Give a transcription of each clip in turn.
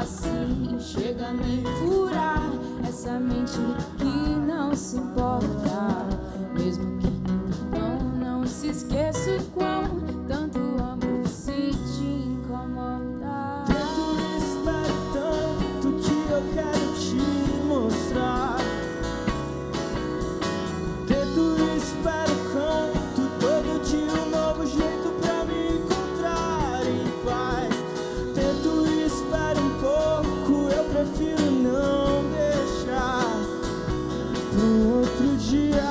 assim, chega nem furar essa mente que não se importa. Mesmo que não se esqueça o quão tanto amo se te incomoda. Tento e espero tanto que eu quero te mostrar. Tento e espero canto todo dia um novo jeito pra me encontrar em paz. Tento e espero um pouco, eu prefiro não deixar pro outro dia.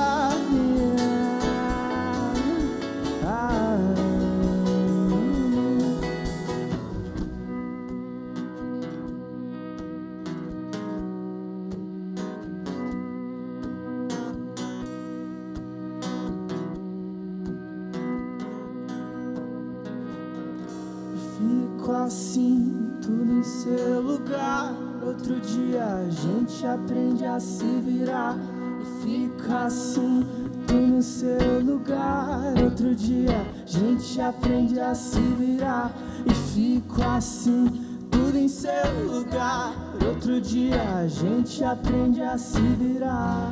Fico assim, tudo em seu lugar. Outro dia a gente aprende a se virar. E fica assim, tudo em seu lugar. Outro dia a gente aprende a se virar. E fico assim, tudo em seu lugar. Outro dia a gente aprende a se virar.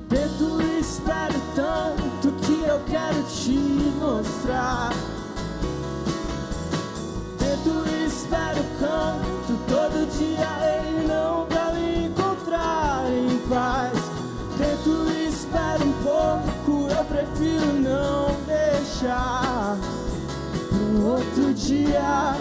Tento e espero tanto que eu quero te mostrar. Tento e espero canto todo dia ele não pra me encontrar em paz. Tento e espero um pouco, eu prefiro não deixar pro outro dia.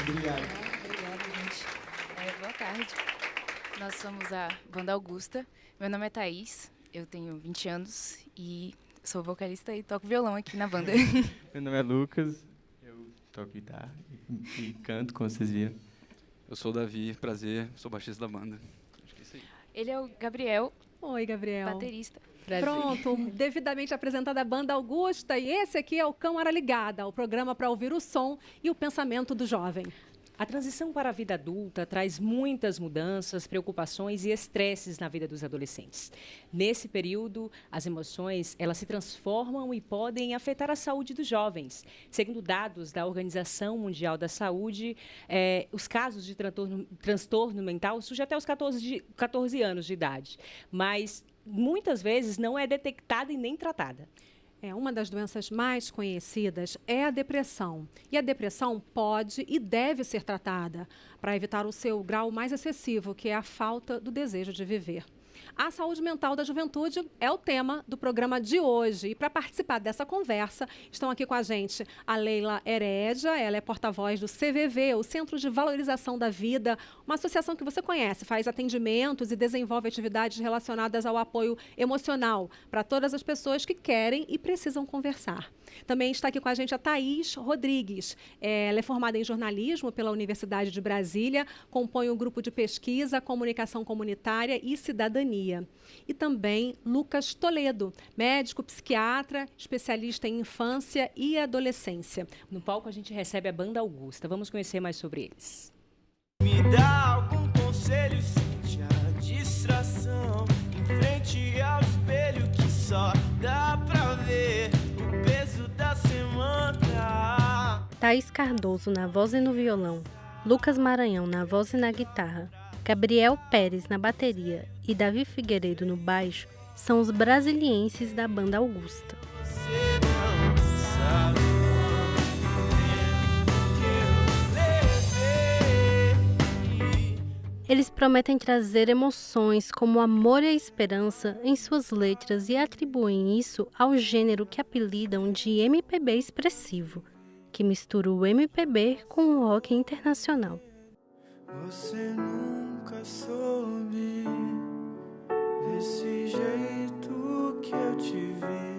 Obrigado. Obrigada, gente. Boa tarde. Nós somos a Banda Augusta. Meu nome é Thaís, eu tenho 20 anos e sou vocalista e toco violão aqui na banda. Meu nome é Lucas, eu toco guitarra e canto, como vocês viram. Eu sou o Davi, prazer, sou baixista da banda. Acho que é isso aí. Ele é o Gabriel, Oi, Gabriel. baterista. Prazer. Pronto, devidamente apresentada a Banda Augusta. E esse aqui é o Câmara Ligada, o programa para ouvir o som e o pensamento do jovem. A transição para a vida adulta traz muitas mudanças, preocupações e estresses na vida dos adolescentes. Nesse período, as emoções elas se transformam e podem afetar a saúde dos jovens. Segundo dados da Organização Mundial da Saúde, os casos de transtorno mental surgem até os 14 anos de idade, mas muitas vezes não é detectada e nem tratada. Uma das doenças mais conhecidas é a depressão. E a depressão pode e deve ser tratada para evitar o seu grau mais excessivo, que é a falta do desejo de viver. A saúde mental da juventude é o tema do programa de hoje. E para participar dessa conversa, estão aqui com a gente a Leila Herédia, ela é porta-voz do CVV, o Centro de Valorização da Vida, uma associação que você conhece, faz atendimentos e desenvolve atividades relacionadas ao apoio emocional para todas as pessoas que querem e precisam conversar. Também está aqui com a gente a Thaís Rodrigues. Ela é formada em jornalismo pela Universidade de Brasília, compõe o grupo de pesquisa, comunicação comunitária e cidadania. E também Lucas Toledo, médico psiquiatra, especialista em infância e adolescência. No palco a gente recebe a Banda Augusta. Vamos conhecer mais sobre eles. Me dá algum conselho, sente a distração em frente ao espelho que só dá pra ver o peso da semana. Thaís Cardoso na voz e no violão, Lucas Maranhão na voz e na guitarra, Gabriel Pérez na bateria e Davi Figueiredo no baixo são os brasilienses da Banda Augusta. Você não sabe Eles prometem trazer emoções como amor e a esperança em suas letras e atribuem isso ao gênero que apelidam de MPB expressivo, que mistura o MPB com o rock internacional. Você nunca soube desse jeito que eu te vi.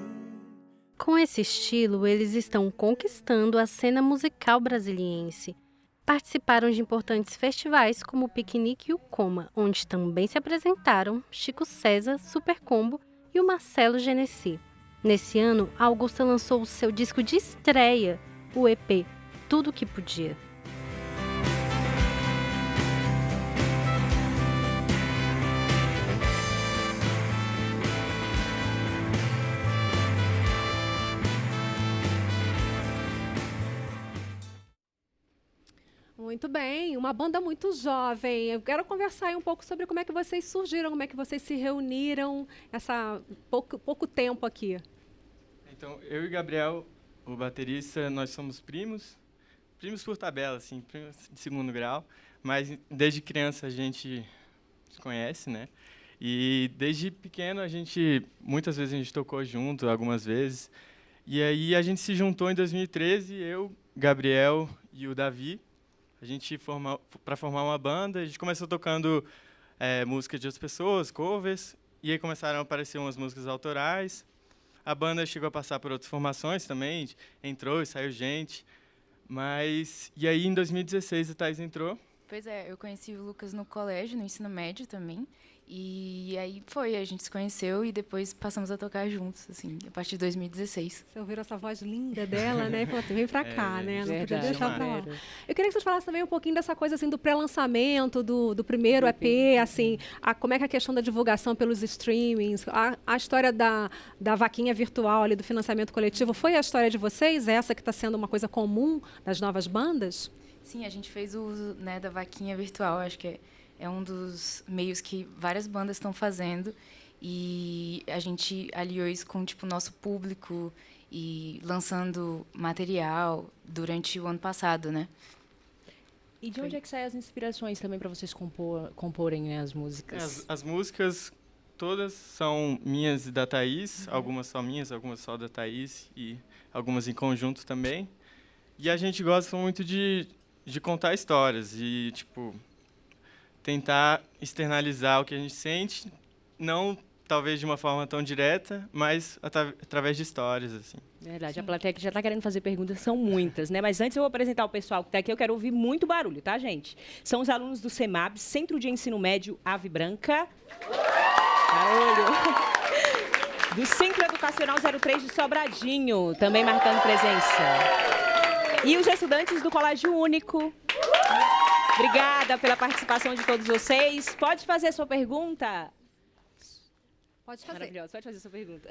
Com esse estilo, eles estão conquistando a cena musical brasiliense. Participaram de importantes festivais como o Piquenique e o Coma, onde também se apresentaram Chico César, Super Combo e o Marcelo Genesi. Nesse ano, a Augusta lançou o seu disco de estreia, o EP Tudo Que Podia. Muito bem, uma banda muito jovem. Eu quero conversar aí um pouco sobre como é que vocês surgiram, como é que vocês se reuniram essa pouco tempo aqui. Então, eu e Gabriel, o baterista, nós somos primos por tabela, assim, primos de segundo grau, mas desde criança a gente se conhece, né? E desde pequeno muitas vezes a gente tocou junto, algumas vezes. E aí a gente se juntou em 2013, eu, Gabriel e o Davi. A gente para formar uma banda, a gente começou tocando música de outras pessoas, covers, e aí começaram a aparecer umas músicas autorais. A banda chegou a passar por outras formações também, entrou e saiu gente. E aí em 2016 a Thaís entrou. Pois é, eu conheci o Lucas no colégio, no ensino médio também. E aí a gente se conheceu e depois passamos a tocar juntos, assim, a partir de 2016. Você ouviu essa voz linda dela, né? E falou, vem pra cá, né? Não podia deixar pra lá. Verdade. Eu queria que vocês falassem também um pouquinho dessa coisa, assim, do pré-lançamento, do primeiro EP, assim, como é que é a questão da divulgação pelos streamings, a história da vaquinha virtual ali, do financiamento coletivo, foi a história de vocês, essa que está sendo uma coisa comum das novas bandas? Sim, a gente fez o uso, né, da vaquinha virtual, acho que é um dos meios que várias bandas estão fazendo e a gente aliou isso com o nosso público e lançando material durante o ano passado, né? E de onde é que saem as inspirações também para vocês comporem, né, as músicas? As músicas todas são minhas e da Thaís, algumas só minhas, algumas só da Thaís e algumas em conjunto também. E a gente gosta muito de contar histórias e, tentar externalizar o que a gente sente, não talvez de uma forma tão direta, mas através de histórias, assim. Verdade, a plateia que já está querendo fazer perguntas são muitas, né? Mas antes eu vou apresentar o pessoal que está aqui, eu quero ouvir muito barulho, tá, gente? São os alunos do CEMAB, Centro de Ensino Médio Ave Branca. Barulho. Do Centro Educacional 03 de Sobradinho, também marcando presença. E os estudantes do Colégio Único. Obrigada pela participação de todos vocês. Pode fazer a sua pergunta? Pode fazer. Maravilhosa, pode fazer a sua pergunta.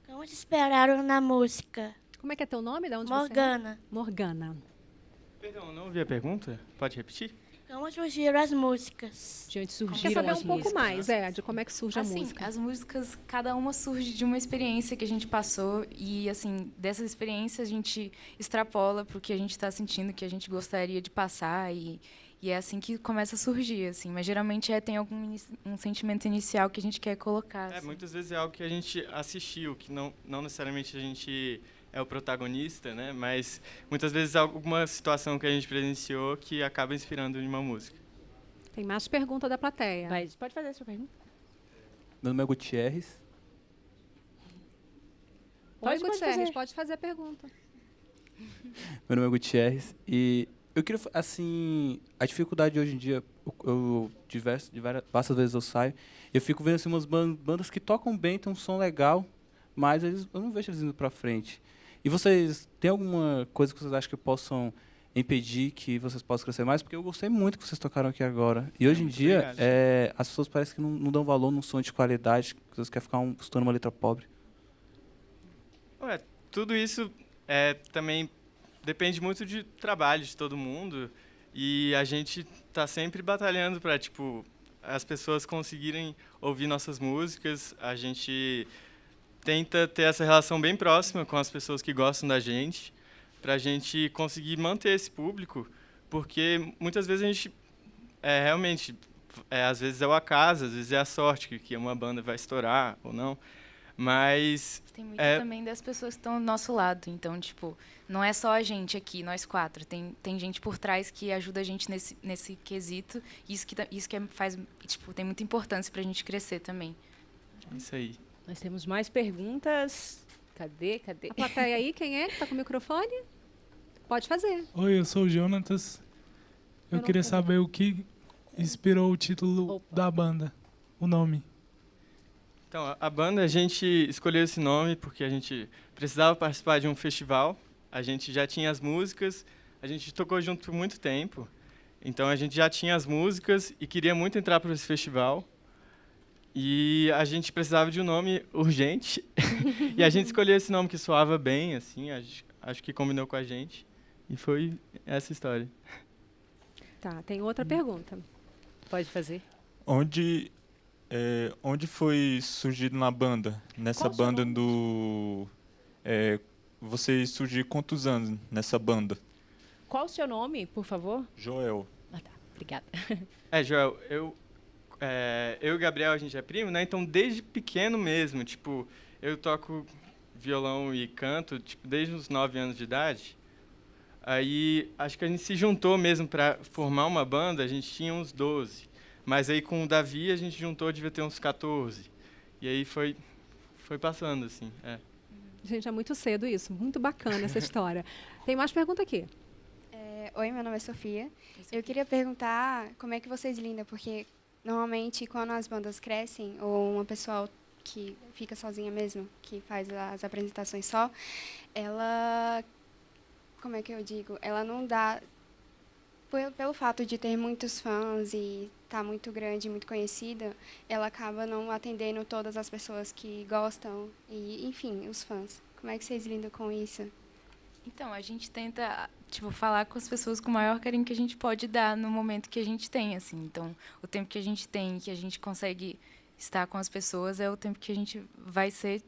Como te esperaram na música? Como é que é teu nome? De onde Morgana. Você é? Morgana. Perdão, não ouvi a pergunta? Pode repetir? Como surgiram as músicas? De onde Quer surgiram saber as um pouco músicas? mais, de como é que surge a Assim, música. as músicas, cada uma surge de uma experiência que a gente passou e, assim, dessas experiências a gente extrapola para o que a gente está sentindo, que a gente gostaria de passar e é assim que começa a surgir, assim. Mas geralmente tem um sentimento inicial que a gente quer colocar. Assim. Muitas vezes é algo que a gente assistiu, que não necessariamente a gente é o protagonista, né? Mas muitas vezes alguma situação que a gente presenciou que acaba inspirando em uma música. Tem mais pergunta da plateia. Mas pode fazer a sua pergunta. Meu nome é Gutierrez. Pode, Gutierrez, pode fazer a pergunta. Meu nome é Gutierrez e eu queria, assim, a dificuldade hoje em dia, várias vezes eu saio, eu fico vendo assim, umas bandas que tocam bem, tem um som legal, mas eu não vejo eles indo pra frente. E vocês, tem alguma coisa que vocês acham que possam impedir que vocês possam crescer mais? Porque eu gostei muito que vocês tocaram aqui agora. E hoje em dia, as pessoas parecem que não dão valor num som de qualidade, que vocês querem ficar estudando uma letra pobre. Tudo isso também depende muito de trabalho de todo mundo. E a gente está sempre batalhando para, as pessoas conseguirem ouvir nossas músicas. A gente tenta ter essa relação bem próxima com as pessoas que gostam da gente, para a gente conseguir manter esse público, porque muitas vezes a gente realmente, às vezes é o acaso, às vezes é a sorte que uma banda vai estourar ou não, Mas Tem muito também das pessoas que estão do nosso lado. Então, tipo, não é só a gente aqui, nós 4. Tem gente por trás que ajuda a gente nesse quesito. E isso que faz, tipo, tem muita importância pra gente crescer também. Isso aí. Nós temos mais perguntas. Cadê? A plateia aí, quem é que tá com o microfone? Pode fazer. Oi, eu sou o Jonatas. Eu queria saber o que inspirou o título da banda, o nome. Então, a banda, a gente escolheu esse nome porque a gente precisava participar de um festival. A gente já tinha as músicas, a gente tocou junto por muito tempo. Então, a gente já tinha as músicas e queria muito entrar para esse festival. E a gente precisava de um nome urgente. E a gente escolheu esse nome que soava bem, assim, acho que combinou com a gente. E foi essa história. Tá, tem outra pergunta. Pode fazer. Onde foi surgido na banda? Nessa banda do... você surgiu quantos anos nessa banda? Qual o seu nome, por favor? Joel. Ah, tá. Obrigada. Joel, eu e o Gabriel, a gente é primo, né? Então, desde pequeno mesmo, tipo, eu toco violão e canto, tipo, desde os 9 anos de idade. Aí, acho que a gente se juntou mesmo para formar uma banda, a gente tinha uns 12. Mas aí, com o Davi, a gente juntou, devia ter uns 14. E aí foi passando, assim, Gente, é muito cedo isso. Muito bacana essa história. Tem mais pergunta aqui. Oi, meu nome é Sofia. Eu queria perguntar como é que vocês lidam, porque normalmente quando as bandas crescem, ou uma pessoa que fica sozinha mesmo, que faz as apresentações só, ela, como é que eu digo? Ela não dá, pelo fato de ter muitos fãs e estar muito grande, muito conhecida, ela acaba não atendendo todas as pessoas que gostam e, enfim, os fãs. Como é que vocês lidam com isso? Então, a gente tenta, tipo, falar com as pessoas com o maior carinho que a gente pode dar no momento que a gente tem, assim. Então, o tempo que a gente tem, que a gente consegue estar com as pessoas, é o tempo que a gente vai ser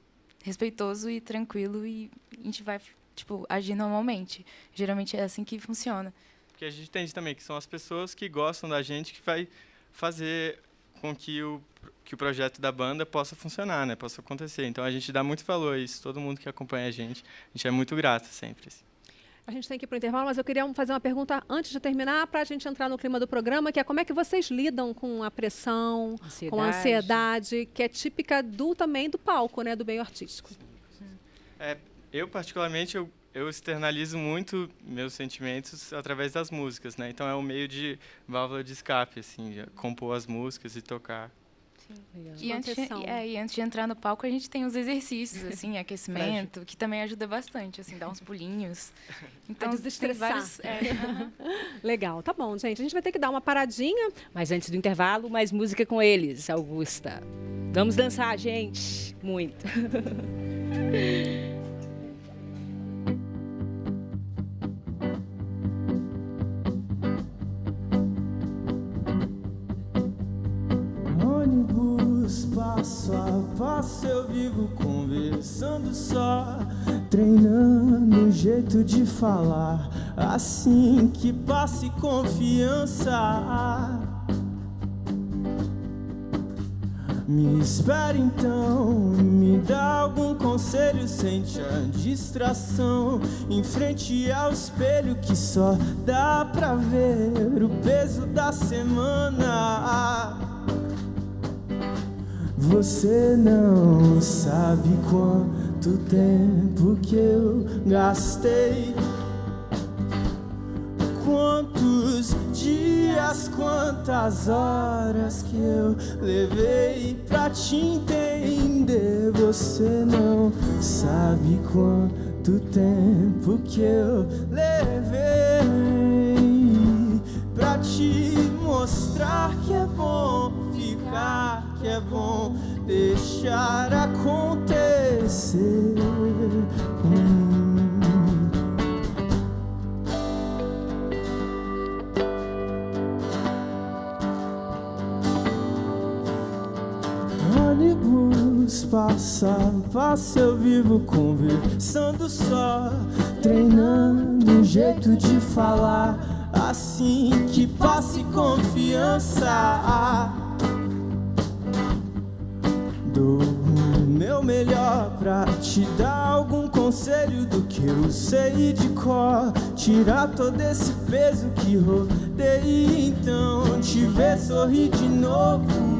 respeitoso e tranquilo e a gente vai, tipo, agir normalmente. Geralmente é assim que funciona. Porque a gente entende também que são as pessoas que gostam da gente que vai fazer com que o projeto da banda possa funcionar, né? Possa acontecer. Então, a gente dá muito valor a isso. Todo mundo que acompanha a gente é muito grato sempre. Assim. A gente tem que ir para o intervalo, mas eu queria fazer uma pergunta antes de terminar, para a gente entrar no clima do programa, que é como é que vocês lidam com a pressão, com a ansiedade, que é típica também do palco, né? Do meio artístico. Eu, particularmente, eu externalizo muito meus sentimentos através das músicas, né? Então, é um meio de válvula de escape, assim, de compor as músicas e tocar. E antes de entrar no palco, a gente tem os exercícios, assim, aquecimento, que também ajuda bastante, assim, dar uns pulinhos. Então, desestressar. Tem vários... Legal, tá bom, gente. A gente vai ter que dar uma paradinha. Mas antes do intervalo, mais música com eles, Augusta. Vamos dançar, gente. Muito. Passo a passo eu vivo conversando só, treinando um jeito de falar, assim que passe confiança. Me espere então, me dá algum conselho, sente a distração em frente ao espelho que só dá pra ver o peso da semana. Você não sabe quanto tempo que eu gastei, quantos dias, quantas horas que eu levei pra te entender. Você não sabe quanto tempo que eu levei pra te mostrar que é bom ficar, que é bom deixar acontecer. Ônibus passa a passo eu vivo conversando só, treinando um jeito de falar, assim que passe confiança. Dou meu meu melhor pra te dar algum conselho do que eu sei de cor. Tirar todo esse peso que rodei, então te ver sorrir de novo.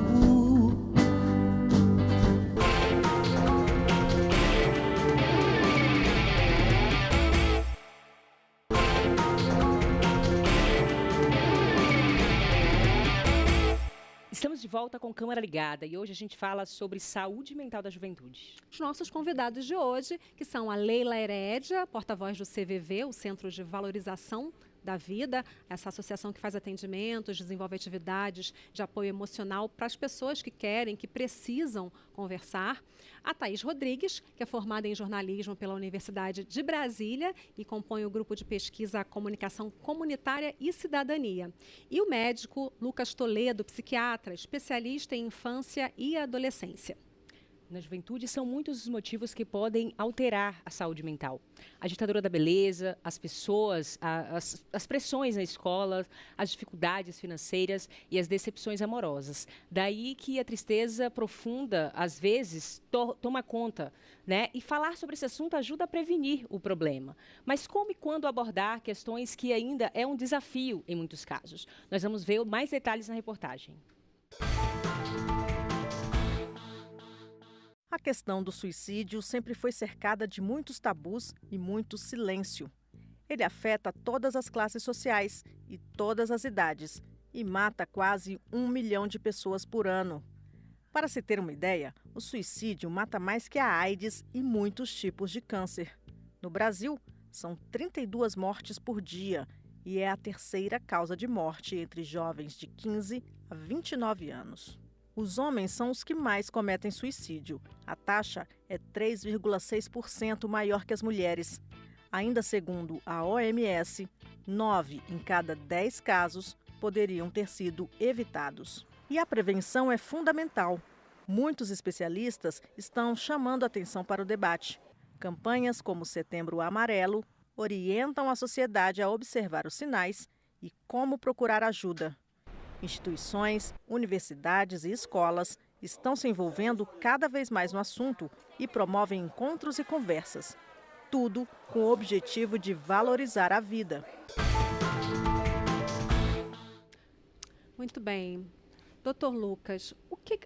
Estamos de volta com Câmara Ligada e hoje a gente fala sobre saúde mental da juventude. Os nossos convidados de hoje, que são a Leila Herédia, porta-voz do CVV, o Centro de Valorização da Vida, essa associação que faz atendimentos, desenvolve atividades de apoio emocional para as pessoas que querem, que precisam conversar. A Thaís Rodrigues, que é formada em jornalismo pela Universidade de Brasília e compõe o grupo de pesquisa Comunicação Comunitária e Cidadania. E o médico Lucas Toledo, psiquiatra, especialista em infância e adolescência. Na juventude, são muitos os motivos que podem alterar a saúde mental. A ditadura da beleza, as pessoas, as pressões na escola, as dificuldades financeiras e as decepções amorosas. Daí que a tristeza profunda, às vezes, toma conta, né? E falar sobre esse assunto ajuda a prevenir o problema. Mas como e quando abordar questões que ainda é um desafio em muitos casos? Nós vamos ver mais detalhes na reportagem. A questão do suicídio sempre foi cercada de muitos tabus e muito silêncio. Ele afeta todas as classes sociais e todas as idades e mata quase 1 milhão de pessoas por ano. Para se ter uma ideia, o suicídio mata mais que a AIDS e muitos tipos de câncer. No Brasil, são 32 mortes por dia e é a terceira causa de morte entre jovens de 15 a 29 anos. Os homens são os que mais cometem suicídio. A taxa é 3,6% maior que as mulheres. Ainda segundo a OMS, 9 em cada 10 casos poderiam ter sido evitados. E a prevenção é fundamental. Muitos especialistas estão chamando atenção para o debate. Campanhas como Setembro Amarelo orientam a sociedade a observar os sinais e como procurar ajuda. Instituições, universidades e escolas estão se envolvendo cada vez mais no assunto e promovem encontros e conversas. Tudo com o objetivo de valorizar a vida. Muito bem. Doutor Lucas,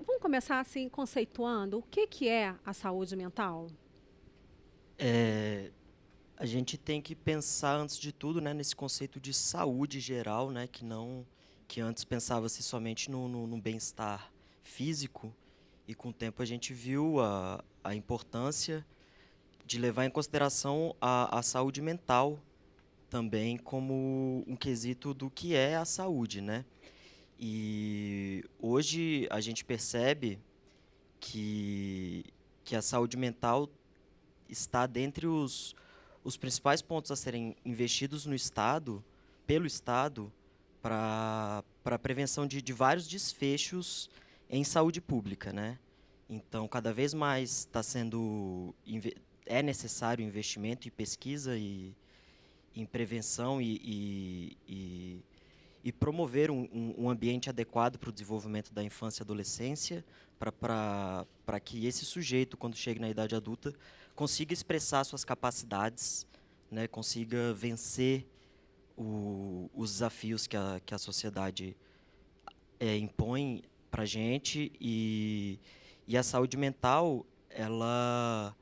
vamos começar assim conceituando o que é a saúde mental? A gente tem que pensar, antes de tudo, né, nesse conceito de saúde geral, né, que antes pensava-se somente no bem-estar físico, e com o tempo a gente viu a importância de levar em consideração a saúde mental também como um quesito do que é a saúde, né? E hoje a gente percebe que a saúde mental está dentre os principais pontos a serem investidos no Estado, pelo Estado, para a prevenção de vários desfechos em saúde pública, né? Então, cada vez mais é necessário investimento em pesquisa e em prevenção e promover um ambiente adequado para o desenvolvimento da infância e adolescência, para que esse sujeito, quando chegue na idade adulta, consiga expressar suas capacidades, né? Consiga vencer os desafios que a sociedade impõe para a gente, e a saúde mental ela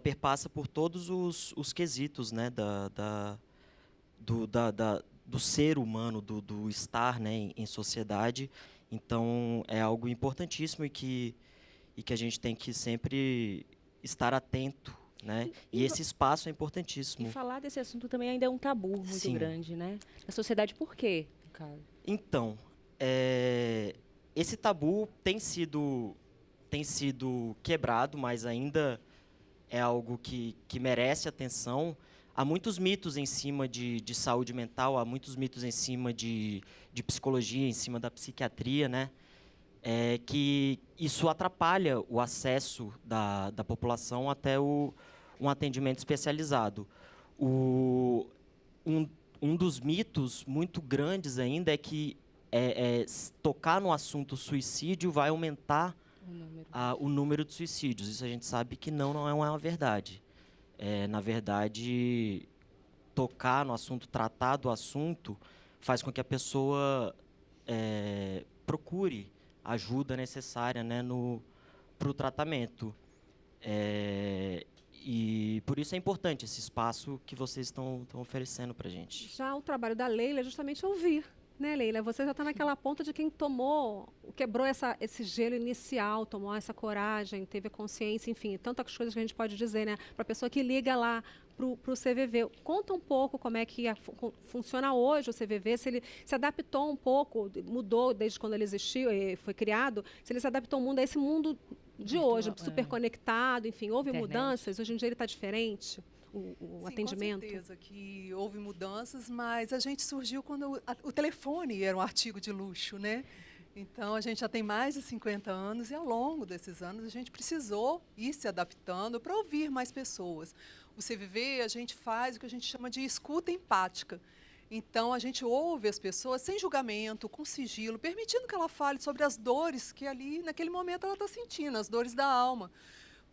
perpassa por todos os quesitos, né, do ser humano, do estar, né, em sociedade. Então é algo importantíssimo e que a gente tem que sempre estar atento, né? E esse espaço é importantíssimo. E falar desse assunto também ainda é um tabu muito grande, né? Na sociedade, por quê, cara? Então, esse tabu tem sido quebrado, mas ainda é algo que merece atenção. Há muitos mitos em cima de saúde mental, há muitos mitos em cima de psicologia, em cima da psiquiatria, né? Que isso atrapalha o acesso da população até um atendimento especializado. Um dos mitos muito grandes ainda é que tocar no assunto suicídio vai aumentar o número de suicídios. Isso a gente sabe que não é uma verdade. Na verdade, tocar no assunto, tratar do assunto, faz com que a pessoa procure ajuda necessária, né, para o tratamento. E por isso é importante esse espaço que vocês estão oferecendo para a gente. Já o trabalho da Leila é justamente ouvir. Né, Leila? Você já está naquela ponta de quem quebrou esse gelo inicial, tomou essa coragem, teve a consciência, enfim, tantas coisas que a gente pode dizer, né? Para a pessoa que liga lá para o CVV. Conta um pouco como é que funciona hoje o CVV, se ele se adaptou um pouco, mudou desde quando ele existiu, foi criado, se ele se adaptou ao mundo, a esse mundo de hoje, super conectado, enfim, houve mudanças, hoje em dia ele está diferente. O atendimento? Com certeza que houve mudanças, mas a gente surgiu quando o telefone era um artigo de luxo, né? Então, a gente já tem mais de 50 anos e, ao longo desses anos, a gente precisou ir se adaptando para ouvir mais pessoas. O CVV, a gente faz o que a gente chama de escuta empática. Então, a gente ouve as pessoas sem julgamento, com sigilo, permitindo que ela fale sobre as dores que ali, naquele momento, ela está sentindo, as dores da alma.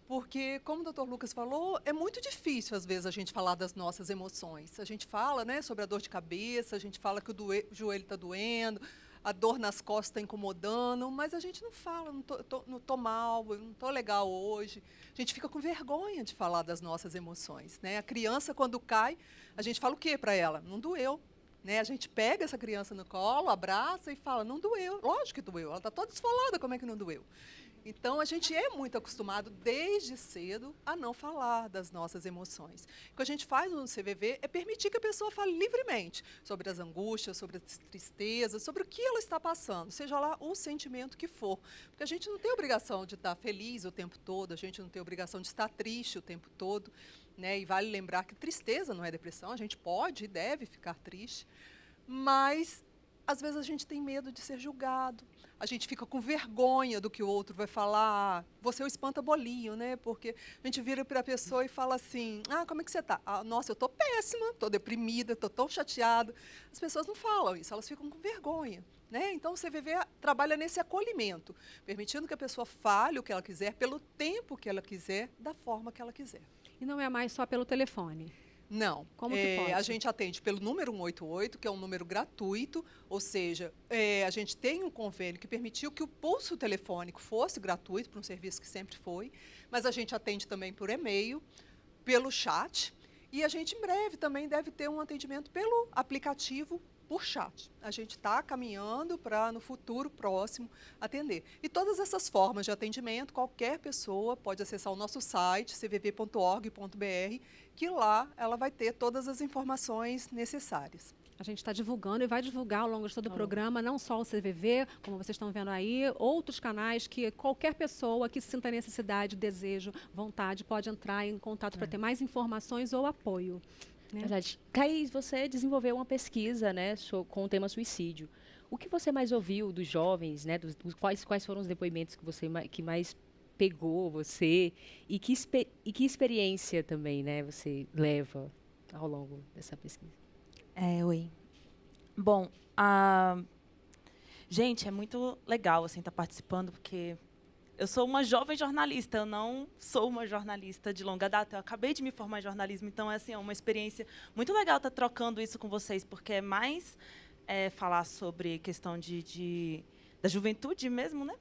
Porque, como o Dr. Lucas falou, é muito difícil, às vezes, a gente falar das nossas emoções. A gente fala, né, sobre a dor de cabeça, a gente fala que o joelho está doendo, a dor nas costas está incomodando, mas a gente não fala, não tô mal, não estou legal hoje. A gente fica com vergonha de falar das nossas emoções, né? A criança, quando cai, a gente fala o quê para ela? Não doeu. Né? A gente pega essa criança no colo, abraça e fala, não doeu. Lógico que doeu, ela está toda esfolada, como é que não doeu? Então, a gente é muito acostumado, desde cedo, a não falar das nossas emoções. O que a gente faz no CVV é permitir que a pessoa fale livremente sobre as angústias, sobre as tristezas, sobre o que ela está passando, seja lá o sentimento que for. Porque a gente não tem obrigação de estar feliz o tempo todo, a gente não tem obrigação de estar triste o tempo todo. Né? E vale lembrar que tristeza não é depressão, a gente pode e deve ficar triste, mas às vezes a gente tem medo de ser julgado, a gente fica com vergonha do que o outro vai falar, você é o espanta-bolinho, né? Porque a gente vira para a pessoa e fala assim, como é que você está? Nossa, eu estou péssima, estou deprimida, estou tão chateada. As pessoas não falam isso, elas ficam com vergonha. Né? Então, o CVV trabalha nesse acolhimento, permitindo que a pessoa fale o que ela quiser, pelo tempo que ela quiser, da forma que ela quiser. E não é mais só pelo telefone? Não. Como que pode? A gente atende pelo número 188, que é um número gratuito, ou seja, a gente tem um convênio que permitiu que o pulso telefônico fosse gratuito, para um serviço que sempre foi, mas a gente atende também por e-mail, pelo chat, e a gente em breve também deve ter um atendimento pelo aplicativo por chat. A gente está caminhando para, no futuro próximo, atender. E todas essas formas de atendimento, qualquer pessoa pode acessar o nosso site, cvv.org.br, que lá ela vai ter todas as informações necessárias. A gente está divulgando e vai divulgar ao longo de todo o programa, não só o CVV, como vocês estão vendo aí, outros canais que qualquer pessoa que sinta necessidade, desejo, vontade, pode entrar em contato para ter mais informações ou apoio. Né? Verdade. Thaís, você desenvolveu uma pesquisa, né, com o tema suicídio. O que você mais ouviu dos jovens, né, quais foram os depoimentos que mais pegou você e que experiência também, né, você leva ao longo dessa pesquisa? Oi. Bom, gente, é muito legal assim estar participando, porque eu sou uma jovem jornalista, eu não sou uma jornalista de longa data, eu acabei de me formar em jornalismo, então é uma experiência muito legal estar trocando isso com vocês, porque é mais falar sobre questão da juventude mesmo, né?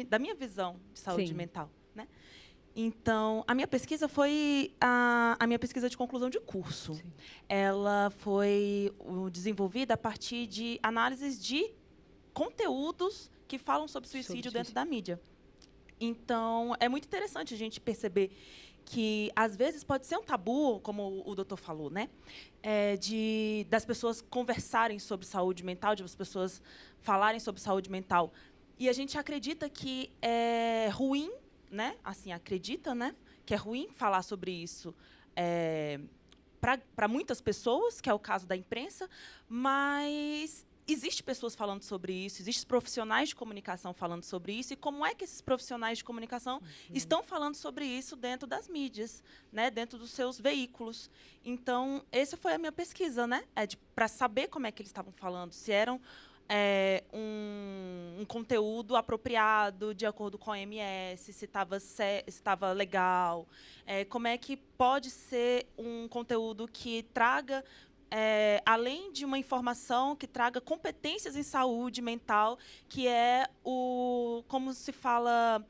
Da minha visão de saúde mental. Né? Então, a minha pesquisa foi a minha pesquisa de conclusão de curso. Sim. Ela foi desenvolvida a partir de análises de conteúdos que falam sobre suicídio dentro da mídia. Então, é muito interessante a gente perceber que, às vezes, pode ser um tabu, como o doutor falou, né? Das pessoas conversarem sobre saúde mental, de as pessoas falarem sobre saúde mental. E a gente acredita que é ruim, né? Assim, acredita, né? Que é ruim falar sobre isso para muitas pessoas, que é o caso da imprensa, mas existem pessoas falando sobre isso, existem profissionais de comunicação falando sobre isso, e como é que esses profissionais de comunicação estão falando sobre isso dentro das mídias, né, dentro dos seus veículos. Então, essa foi a minha pesquisa, né, para saber como é que eles estavam falando, se eram um conteúdo apropriado de acordo com a OMS, se estava legal, como é que pode ser um conteúdo que traga, além de uma informação, que traga competências em saúde mental, que é como se fala,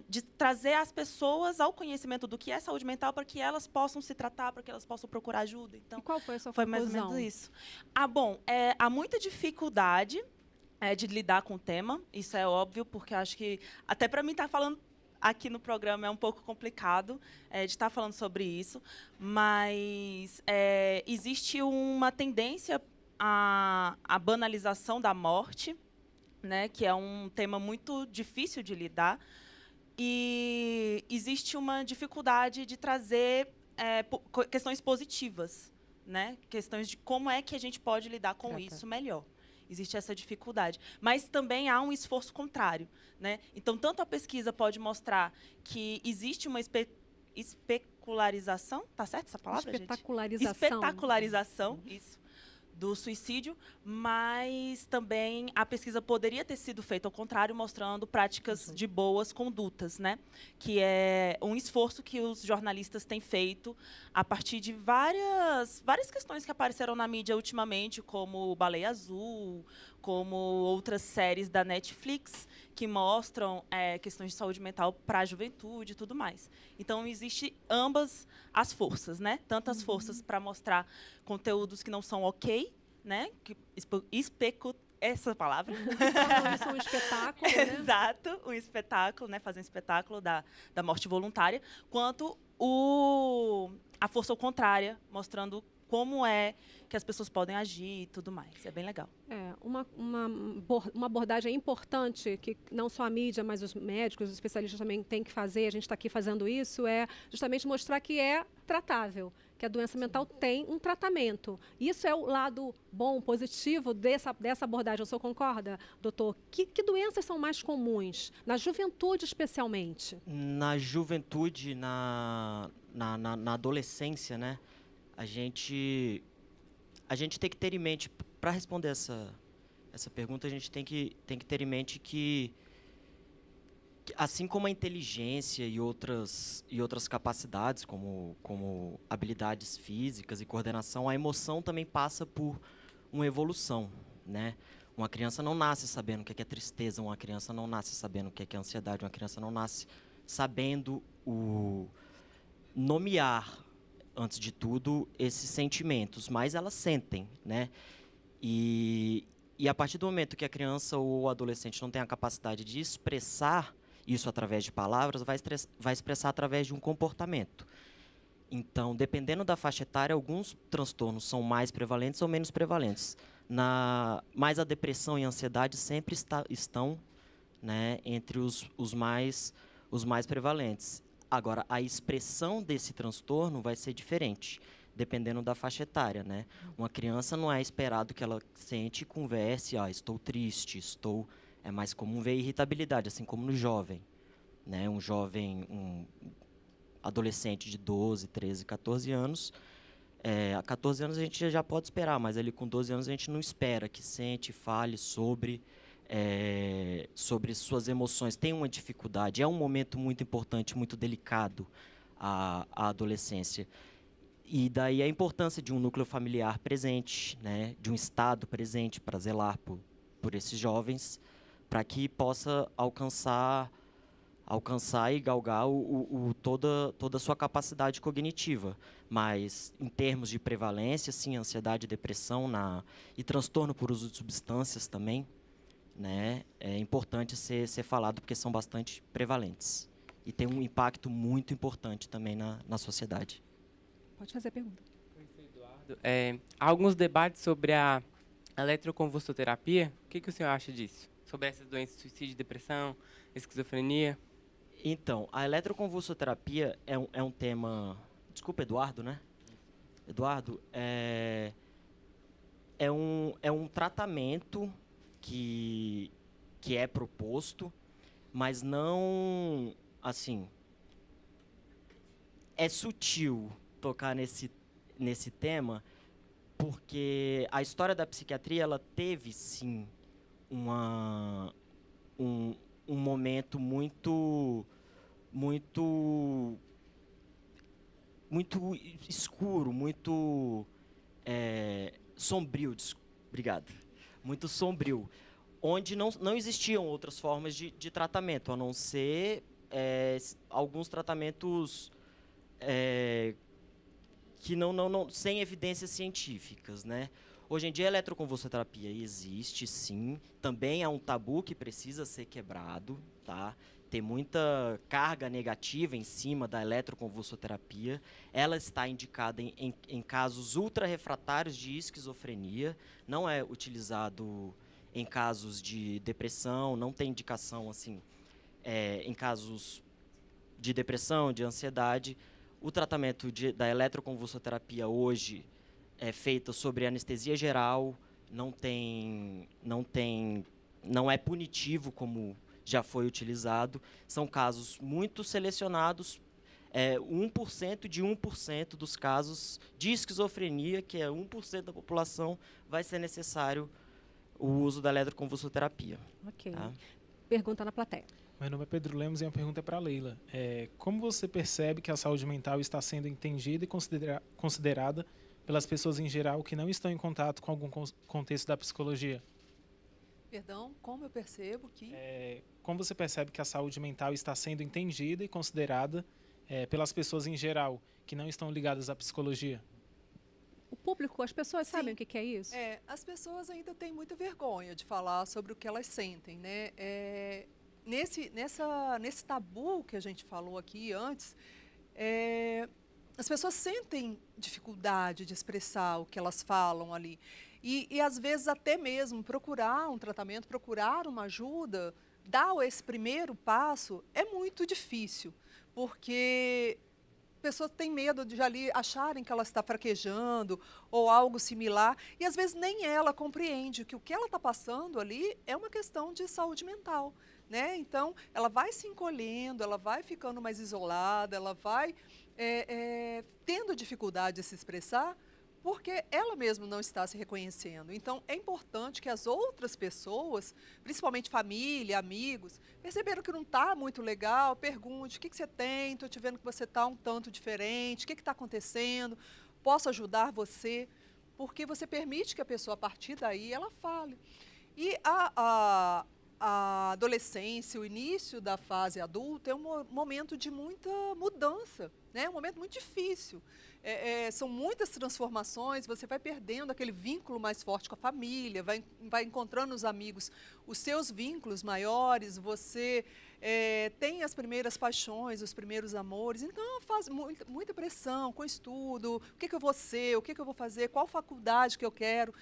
de trazer as pessoas ao conhecimento do que é saúde mental para que elas possam se tratar, para que elas possam procurar ajuda. Então, e qual foi a sua foi mais ou menos isso. Bom, há muita dificuldade de lidar com o tema, isso é óbvio, porque acho que, até para mim estar falando aqui no programa é um pouco complicado de estar falando sobre isso, mas existe uma tendência à banalização da morte, né, que é um tema muito difícil de lidar, e existe uma dificuldade de trazer questões positivas, né, questões de como é que a gente pode lidar com isso melhor. Existe essa dificuldade. Mas também há um esforço contrário, né? Então, tanto a pesquisa pode mostrar que existe uma especularização, tá certo essa palavra, espetacularização. Gente? Espetacularização, isso, do suicídio, mas também a pesquisa poderia ter sido feita ao contrário, mostrando práticas de boas condutas, né? Que é um esforço que os jornalistas têm feito a partir de várias questões que apareceram na mídia ultimamente, como Baleia Azul, como outras séries da Netflix, que mostram questões de saúde mental para a juventude e tudo mais. Então, existe ambas as forças, né? Tanto as forças para mostrar conteúdos que não são ok, né? Essa palavra. Isso é um espetáculo, né? Exato, um espetáculo, né? Fazer um espetáculo da morte voluntária, quanto a força contrária, mostrando como é que as pessoas podem agir e tudo mais. É bem legal. Uma abordagem importante que não só a mídia, mas os médicos, os especialistas também têm que fazer, a gente está aqui fazendo isso, é justamente mostrar que é tratável, que a doença mental tem um tratamento. Isso é o lado bom, positivo dessa abordagem. O senhor concorda, doutor? Que doenças são mais comuns? Na juventude, especialmente? Na juventude, na adolescência, né? A gente tem que ter em mente, para responder essa pergunta, a gente tem que ter em mente que assim como a inteligência e outras capacidades, como habilidades físicas e coordenação, a emoção também passa por uma evolução, né? Uma criança não nasce sabendo o que é tristeza, uma criança não nasce sabendo o que é ansiedade, uma criança não nasce sabendo nomear, antes de tudo, esses sentimentos, mas elas sentem, né? E a partir do momento que a criança ou o adolescente não tem a capacidade de expressar isso através de palavras, vai expressar através de um comportamento. Então, dependendo da faixa etária, alguns transtornos são mais prevalentes ou menos prevalentes. Mas a depressão e a ansiedade sempre estão, né, entre os mais prevalentes. Agora, a expressão desse transtorno vai ser diferente, dependendo da faixa etária, né? Uma criança não é esperado que ela sente e converse, estou triste, É mais comum ver irritabilidade, assim como no jovem, né? Um adolescente de 12, 13, 14 anos, a 14 anos a gente já pode esperar, mas ali com 12 anos a gente não espera que sente, fale sobre suas emoções. Tem uma dificuldade, é um momento muito importante, muito delicado, a adolescência. E daí a importância de um núcleo familiar presente, né, de um Estado presente para zelar por esses jovens, para que possa alcançar e galgar toda a sua capacidade cognitiva. Mas, em termos de prevalência, sim, ansiedade, depressão e transtorno por uso de substâncias também, né, é importante ser falado porque são bastante prevalentes. E tem um impacto muito importante também na sociedade. Pode fazer a pergunta. Eduardo, há alguns debates sobre a eletroconvulsoterapia. O que o senhor acha disso? Sobre essas doenças, suicídio, depressão, esquizofrenia? Então, a eletroconvulsoterapia é um tema... Desculpa, Eduardo, né? Eduardo, é um tratamento que é proposto, mas não, assim, é sutil tocar nesse tema, porque a história da psiquiatria ela teve, sim, um momento muito escuro, muito sombrio, obrigado, muito sombrio, onde não existiam outras formas de tratamento, a não ser alguns tratamentos que não sem evidências científicas, né? Hoje em dia a eletroconvulsoterapia existe, sim. Também é um tabu que precisa ser quebrado, tá? Tem muita carga negativa em cima da eletroconvulsoterapia. Ela está indicada em casos ultra-refratários de esquizofrenia. Não é utilizado em casos de depressão, não tem indicação assim, em casos de depressão, de ansiedade. O tratamento da eletroconvulsoterapia hoje é feito sobre anestesia geral, não é punitivo como já foi utilizado. São casos muito selecionados, 1% de 1% dos casos de esquizofrenia, que é 1% da população, vai ser necessário o uso da eletroconvulsoterapia. Ok. Tá? Pergunta na plateia. Meu nome é Pedro Lemos e a pergunta é para a Leila. Como você percebe que a saúde mental está sendo entendida e considerada pelas pessoas em geral que não estão em contato com algum contexto da psicologia? Perdão, como eu percebo que... Como você percebe que a saúde mental está sendo entendida e considerada pelas pessoas em geral que não estão ligadas à psicologia? O público, as pessoas sabem o que é isso? As pessoas ainda têm muita vergonha de falar sobre o que elas sentem, né? Nesse tabu que a gente falou aqui antes, as pessoas sentem dificuldade de expressar o que elas falam ali. E às vezes, até mesmo procurar um tratamento, procurar uma ajuda, dar esse primeiro passo é muito difícil, porque pessoas têm medo de ali acharem que ela está fraquejando ou algo similar, e às vezes nem ela compreende que o que ela está passando ali é uma questão de saúde mental, né? Então, ela vai se encolhendo, ela vai ficando mais isolada, ela vai tendo dificuldade de se expressar, porque ela mesma não está se reconhecendo. Então, é importante que as outras pessoas, principalmente família, amigos, perceberam que não está muito legal, pergunte, o que você tem? Estou te vendo que você está um tanto diferente, o que está acontecendo? Posso ajudar você? Porque você permite que a pessoa, a partir daí, ela fale. E a adolescência, o início da fase adulta é um momento de muita mudança, né? É um momento muito difícil. São muitas transformações, você vai perdendo aquele vínculo mais forte com a família, vai encontrando nos amigos os seus vínculos maiores, você tem as primeiras paixões, os primeiros amores, então faz muita pressão com o estudo, o que eu vou ser, o que eu vou fazer, qual faculdade que eu quero.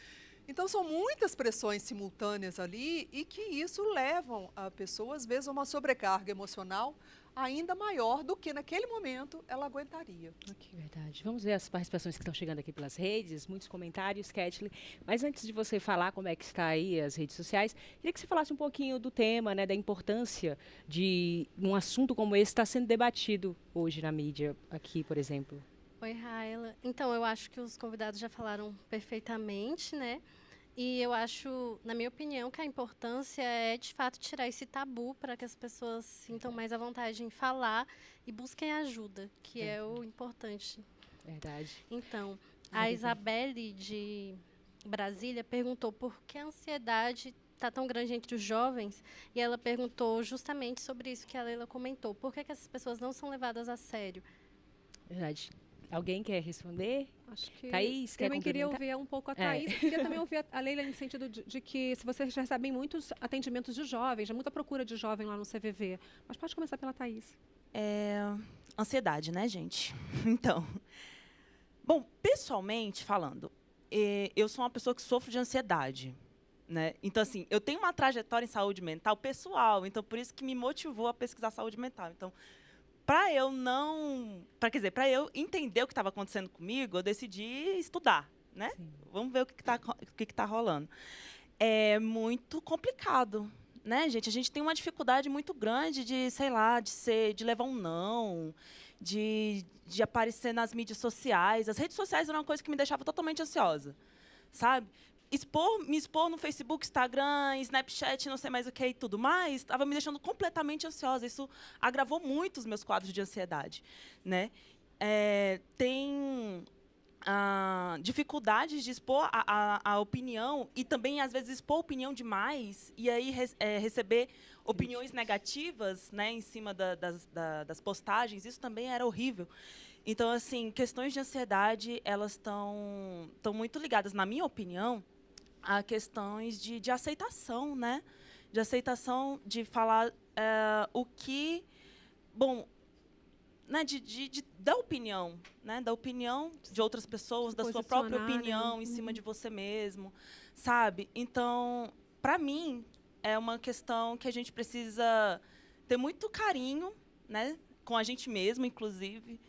Então, são muitas pressões simultâneas ali e que isso levam a pessoa, às vezes, a uma sobrecarga emocional ainda maior do que naquele momento ela aguentaria. Ok, verdade. Vamos ver as participações que estão chegando aqui pelas redes, muitos comentários, Kathleen. Mas antes de você falar como é que está aí as redes sociais, queria que você falasse um pouquinho do tema, né, da importância de um assunto como esse estar sendo debatido hoje na mídia, aqui, por exemplo. Oi, Raila. Então, eu acho que os convidados já falaram perfeitamente, né? E eu acho, na minha opinião, que a importância é, de fato, tirar esse tabu para que as pessoas sintam mais à vontade em falar e busquem ajuda, que é o importante. Verdade. Então, a Isabelle, de Brasília, perguntou por que a ansiedade está tão grande entre os jovens, e ela perguntou justamente sobre isso que a Leila comentou. Por que essas pessoas não são levadas a sério? Verdade. Alguém quer responder? Acho que Thaís, quer também queria complementar? ouvir um pouco a Thaís. Queria também ouvir a Leila no sentido de que se vocês recebem muitos atendimentos de jovens, muita procura de jovem lá no CVV. Mas pode começar pela Thaís. Ansiedade, né, gente? Então, bom, pessoalmente falando, eu sou uma pessoa que sofro de ansiedade, né? Então, assim, eu tenho uma trajetória em saúde mental pessoal, então por isso que me motivou a pesquisar saúde mental. Então, para eu entender o que estava acontecendo comigo, eu decidi estudar, né? Sim. Vamos ver o que está rolando. É muito complicado, né, gente? A gente tem uma dificuldade muito grande de, sei lá, de levar um não, de aparecer nas mídias sociais. As redes sociais eram uma coisa que me deixava totalmente ansiosa, sabe? Me expor no Facebook, Instagram, Snapchat, não sei mais o que e tudo mais, estava me deixando completamente ansiosa. Isso agravou muito os meus quadros de ansiedade, né? Tem dificuldades de expor a opinião e também, às vezes, expor opinião demais e aí receber opiniões negativas, né, em cima das postagens. Isso também era horrível. Então, assim, questões de ansiedade, elas estão muito ligadas, na minha opinião, a questões de aceitação, né? De aceitação, de falar o que... Bom, né, da opinião, né? Da opinião de outras pessoas, da sua própria opinião em cima de você mesmo, sabe? Então, para mim, é uma questão que a gente precisa ter muito carinho, né? Com a gente mesmo, inclusive,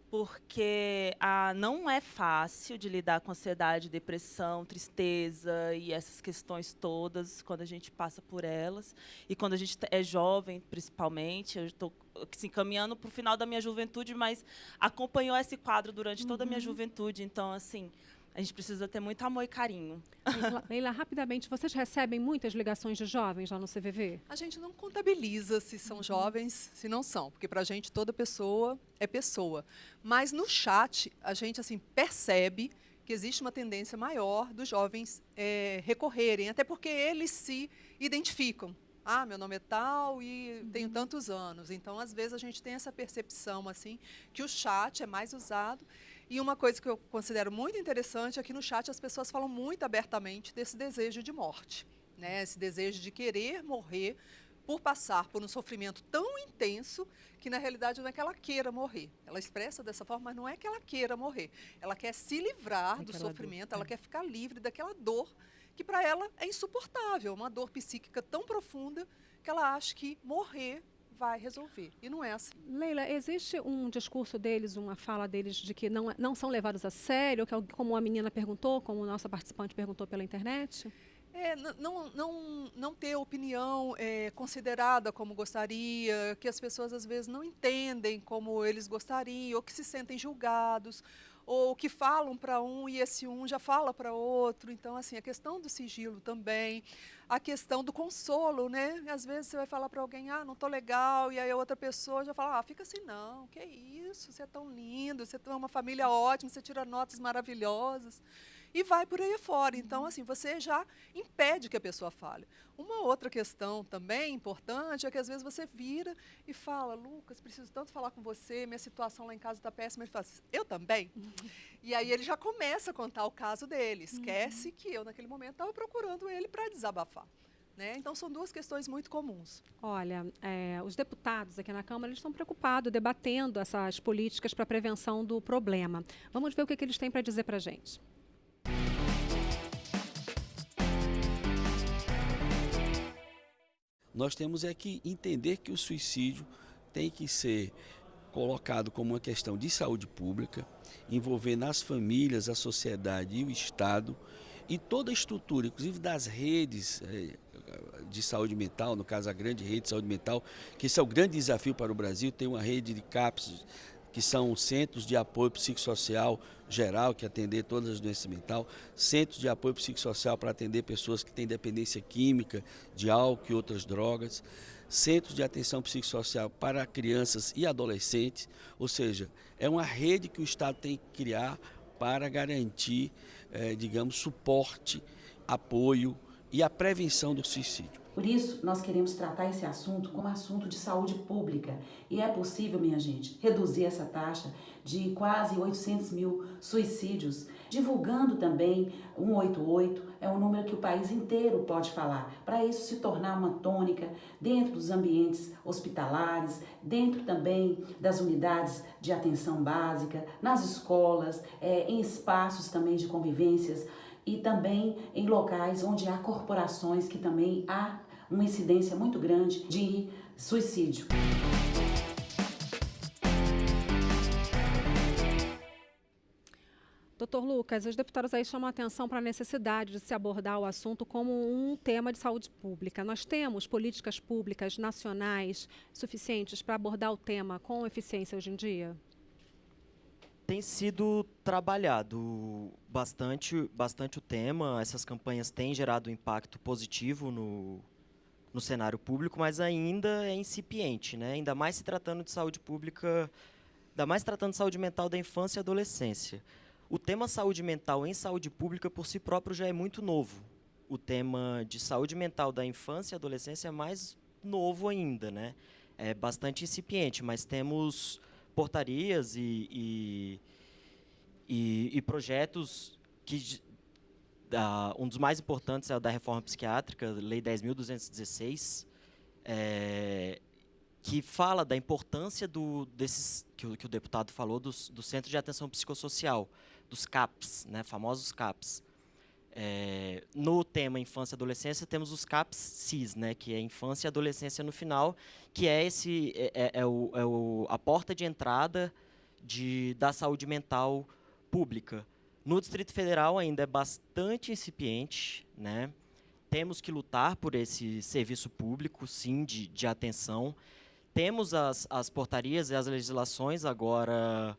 porque não é fácil de lidar com ansiedade, depressão, tristeza e essas questões todas quando a gente passa por elas. E quando a gente é jovem, principalmente, eu estou assim, caminhando para o final da minha juventude, mas acompanhou esse quadro durante toda a minha juventude. Então, assim, a gente precisa ter muito amor e carinho. Leila, rapidamente, vocês recebem muitas ligações de jovens lá no CVV? A gente não contabiliza se são jovens, se não são, porque para a gente toda pessoa é pessoa. Mas no chat, a gente assim, percebe que existe uma tendência maior dos jovens recorrerem, até porque eles se identificam. Ah, meu nome é tal e tenho tantos anos. Então, às vezes, a gente tem essa percepção assim, que o chat é mais usado. E uma coisa que eu considero muito interessante é que no chat as pessoas falam muito abertamente desse desejo de morte, né? Esse desejo de querer morrer por passar por um sofrimento tão intenso que, na realidade, não é que ela queira morrer. Ela expressa dessa forma, mas não é que ela queira morrer. Ela quer se livrar do sofrimento, ela quer ficar livre daquela dor que, para ela, é insuportável. Uma dor psíquica tão profunda que ela acha que morrer vai resolver. E não é assim. Leila, existe um discurso deles, uma fala deles de que não são levados a sério, que como a menina perguntou, como a nossa participante perguntou pela internet? Não ter opinião considerada como gostaria, que as pessoas às vezes não entendem como eles gostariam, ou que se sentem julgados, ou que falam para um e esse um já fala para outro. Então, assim, a questão do sigilo também, a questão do consolo, né? Às vezes você vai falar para alguém, não estou legal, e aí a outra pessoa já fala, fica assim, não, que isso, você é tão lindo, você tem uma família ótima, você tira notas maravilhosas. E vai por aí fora. Então, assim, você já impede que a pessoa fale. Uma outra questão também importante é que, às vezes, você vira e fala, Lucas, preciso tanto falar com você, minha situação lá em casa está péssima. Ele fala assim, eu também? E aí ele já começa a contar o caso dele. Esquece que eu, naquele momento, estava procurando ele para desabafar. Né? Então, são duas questões muito comuns. Olha, os deputados aqui na Câmara eles estão preocupados, debatendo essas políticas para a prevenção do problema. Vamos ver o que eles têm para dizer para a gente. Nós temos que entender que o suicídio tem que ser colocado como uma questão de saúde pública, envolvendo as famílias, a sociedade e o Estado, e toda a estrutura, inclusive das redes de saúde mental, no caso a grande rede de saúde mental, que esse é o grande desafio para o Brasil. Tem uma rede de CAPS, que são centros de apoio psicossocial geral, que atender todas as doenças mentais, centros de apoio psicossocial para atender pessoas que têm dependência química, de álcool e outras drogas, centros de atenção psicossocial para crianças e adolescentes, ou seja, é uma rede que o Estado tem que criar para garantir, digamos, suporte, apoio e a prevenção do suicídio. Por isso, nós queremos tratar esse assunto como assunto de saúde pública. E é possível, minha gente, reduzir essa taxa de quase 800 mil suicídios, divulgando também 188, é um número que o país inteiro pode falar, para isso se tornar uma tônica dentro dos ambientes hospitalares, dentro também das unidades de atenção básica, nas escolas, em espaços também de convivências, e também em locais onde há corporações que também há uma incidência muito grande de suicídio. Doutor Lucas, os deputados aí chamam a atenção para a necessidade de se abordar o assunto como um tema de saúde pública. Nós temos políticas públicas nacionais suficientes para abordar o tema com eficiência hoje em dia? Tem sido trabalhado bastante o tema. Essas campanhas têm gerado um impacto positivo no cenário público, mas ainda é incipiente, né? Ainda mais se tratando de saúde pública, ainda mais tratando de saúde mental da infância e adolescência. O tema saúde mental em saúde pública por si próprio já é muito novo. O tema de saúde mental da infância e adolescência é mais novo ainda, né? É bastante incipiente, mas temos portarias e projetos que um dos mais importantes é o da reforma psiquiátrica, Lei 10.216, que fala da importância desses que o deputado falou, do Centro de Atenção Psicossocial, dos CAPs, né, famosos CAPs. No tema infância e adolescência, temos os CAPS-CIS, né, que é infância e adolescência no final, que é a porta de entrada da saúde mental pública. No Distrito Federal ainda é bastante incipiente, né? Temos que lutar por esse serviço público, sim, de atenção. Temos as portarias e as legislações agora.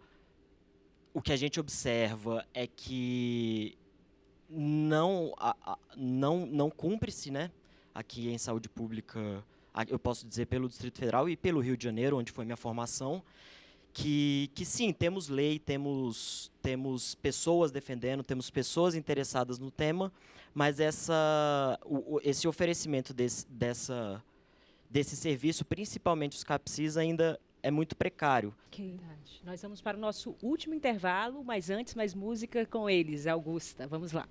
O que a gente observa é que não cumpre-se, né, aqui em saúde pública, eu posso dizer pelo Distrito Federal e pelo Rio de Janeiro, onde foi minha formação, que sim, temos lei, temos pessoas defendendo, temos pessoas interessadas no tema, mas esse oferecimento desse serviço, principalmente os CAPSIS, ainda é muito precário. Nós vamos para o nosso último intervalo, mas antes mais música com eles, Augusta. Vamos lá.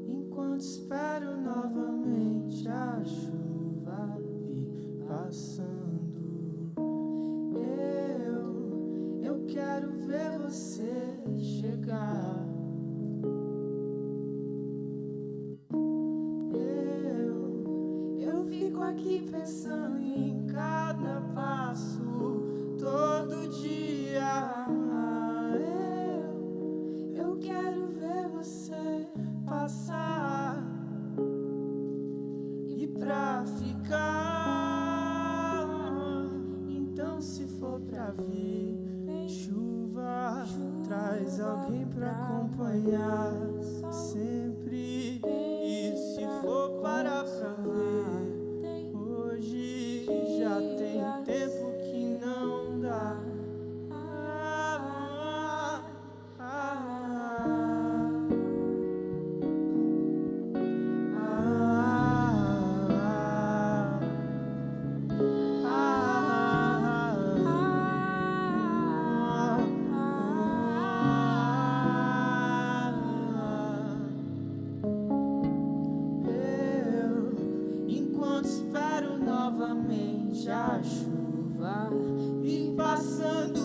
Enquanto espero novamente a chuva vir passando, eu quero ver você chegar. Eu fico aqui pensando em cada passo, todo dia. Eu quero ver você passar. E pra ficar, então se for pra vir chuva, traz alguém pra acompanhar sempre. E se for parar pra ver, hoje já tem tempo que não dá. A chuva e passando,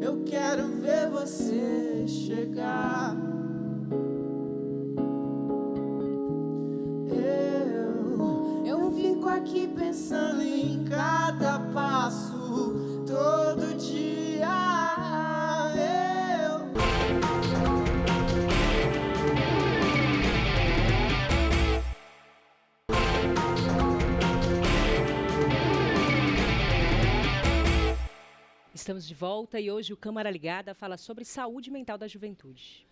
eu quero ver você chegar. Eu fico aqui pensando em cada passo, todo dia. Estamos de volta e hoje o Câmara Ligada fala sobre saúde mental da juventude.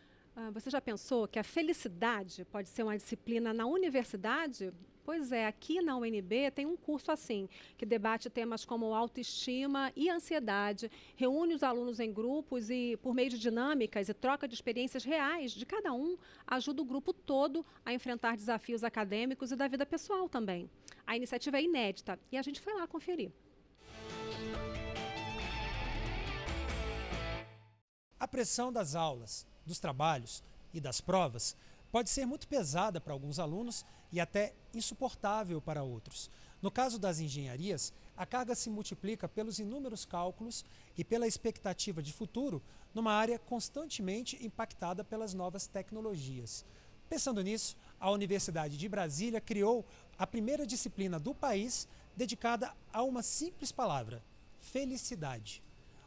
Você já pensou que a felicidade pode ser uma disciplina na universidade? Pois é, aqui na UNB tem um curso assim, que debate temas como autoestima e ansiedade, reúne os alunos em grupos e, por meio de dinâmicas e troca de experiências reais de cada um, ajuda o grupo todo a enfrentar desafios acadêmicos e da vida pessoal também. A iniciativa é inédita e a gente foi lá conferir. A pressão das aulas, dos trabalhos e das provas pode ser muito pesada para alguns alunos e até insuportável para outros. No caso das engenharias, a carga se multiplica pelos inúmeros cálculos e pela expectativa de futuro numa área constantemente impactada pelas novas tecnologias. Pensando nisso, a Universidade de Brasília criou a primeira disciplina do país dedicada a uma simples palavra: felicidade.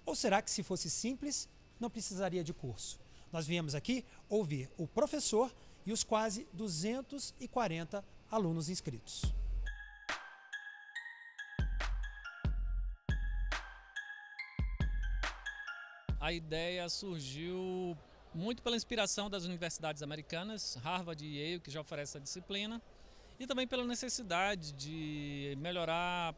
Ou será que, se fosse simples, não precisaria de curso? Nós viemos aqui ouvir o professor e os quase 240 alunos inscritos. A ideia surgiu muito pela inspiração das universidades americanas, Harvard e Yale, que já oferecem essa disciplina, e também pela necessidade de melhorar